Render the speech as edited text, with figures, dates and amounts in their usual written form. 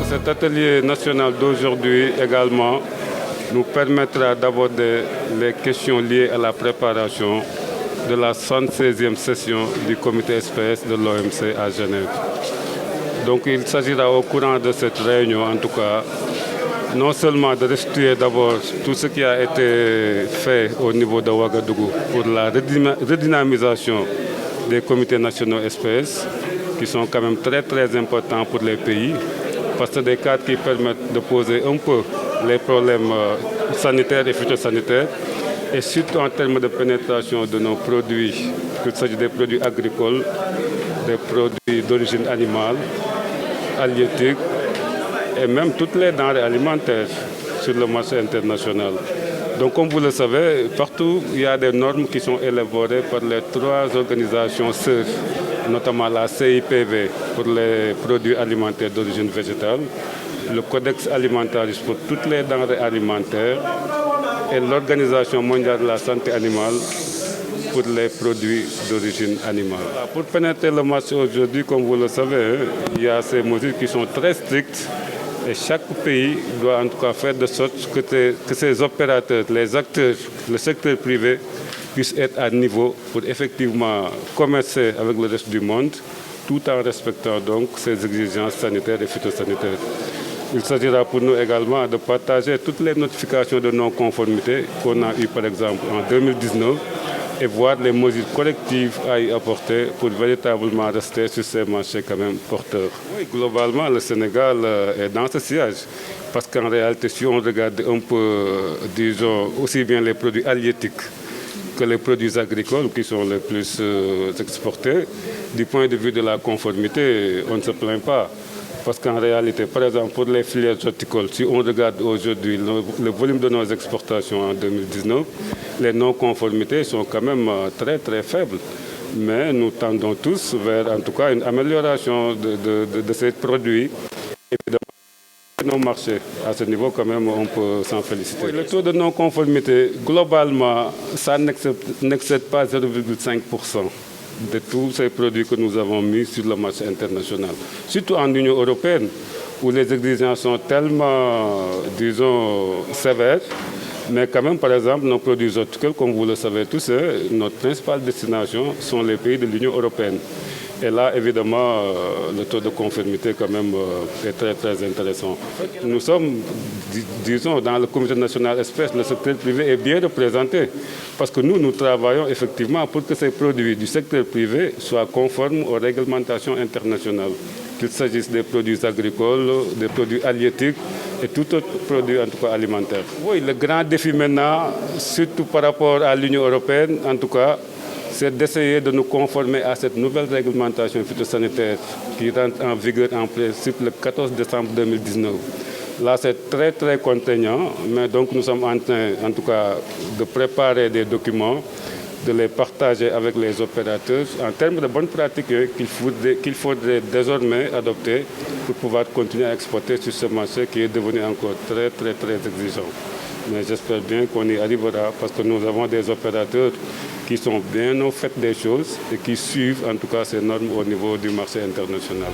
Cet atelier national d'aujourd'hui également nous permettra d'aborder les questions liées à la préparation de la 76e session du comité SPS de l'OMC à Genève. Donc il s'agira au courant de cette réunion, en tout cas, non seulement de restituer d'abord tout ce qui a été fait au niveau de Ouagadougou pour la redynamisation des comités nationaux SPS, qui sont quand même très très importants pour les pays, parce que c'est des cadres qui permettent de poser un peu les problèmes sanitaires et phytosanitaires, et surtout en termes de pénétration de nos produits, qu'il s'agisse des produits agricoles, des produits d'origine animale, halieutiques, et même toutes les denrées alimentaires sur le marché international. Donc comme vous le savez, partout il y a des normes qui sont élaborées par les 3 organisations sœurs, notamment la CIPV pour les produits alimentaires d'origine végétale, le Codex Alimentaris pour toutes les denrées alimentaires et l'Organisation mondiale de la santé animale pour les produits d'origine animale. Pour pénétrer le marché aujourd'hui, comme vous le savez, il y a ces mesures qui sont très strictes et chaque pays doit en tout cas faire de sorte que ces opérateurs, les acteurs, le secteur privé puissent être à niveau pour effectivement commercer avec le reste du monde tout en respectant donc ces exigences sanitaires et phytosanitaires. Il s'agira pour nous également de partager toutes les notifications de non-conformité qu'on a eues par exemple en 2019 et voir les mesures collectives à y apporter pour véritablement rester sur ces marchés quand même porteurs. Oui, globalement, le Sénégal est dans ce sillage parce qu'en réalité, si on regarde un peu, disons, aussi bien les produits halieutiques que les produits agricoles qui sont les plus exportés, du point de vue de la conformité, on ne se plaint pas. Parce qu'en réalité, par exemple, pour les filières horticoles, si on regarde aujourd'hui le volume de nos exportations en 2019, les non-conformités sont quand même très très faibles. Mais nous tendons tous vers en tout cas une amélioration de ces produits. Nos marchés, à ce niveau quand même, on peut s'en féliciter. Oui, le taux de non-conformité, globalement, ça n'excède pas 0,5% de tous ces produits que nous avons mis sur le marché international. Surtout en Union européenne, où les exigences sont tellement, disons, sévères. Mais quand même, par exemple, nos produits horticoles, comme vous le savez tous, notre principale destination sont les pays de l'Union européenne. Et là, évidemment, le taux de conformité quand même est très très intéressant. Nous sommes, disons, dans le comité national espèces, le secteur privé est bien représenté. Parce que nous travaillons effectivement pour que ces produits du secteur privé soient conformes aux réglementations internationales. Qu'il s'agisse des produits agricoles, des produits halieutiques et tout autre produit, en tout cas alimentaire. Oui, le grand défi maintenant, surtout par rapport à l'Union européenne, en tout cas, c'est d'essayer de nous conformer à cette nouvelle réglementation phytosanitaire qui rentre en vigueur en principe le 14 décembre 2019. Là, c'est très très contraignant, mais donc nous sommes en train, en tout cas, de préparer des documents, de les partager avec les opérateurs en termes de bonnes pratiques qu'il faudrait désormais adopter pour pouvoir continuer à exporter sur ce marché qui est devenu encore très très très exigeant. Mais j'espère bien qu'on y arrivera parce que nous avons des opérateurs qui sont bien au fait des choses et qui suivent en tout cas ces normes au niveau du marché international.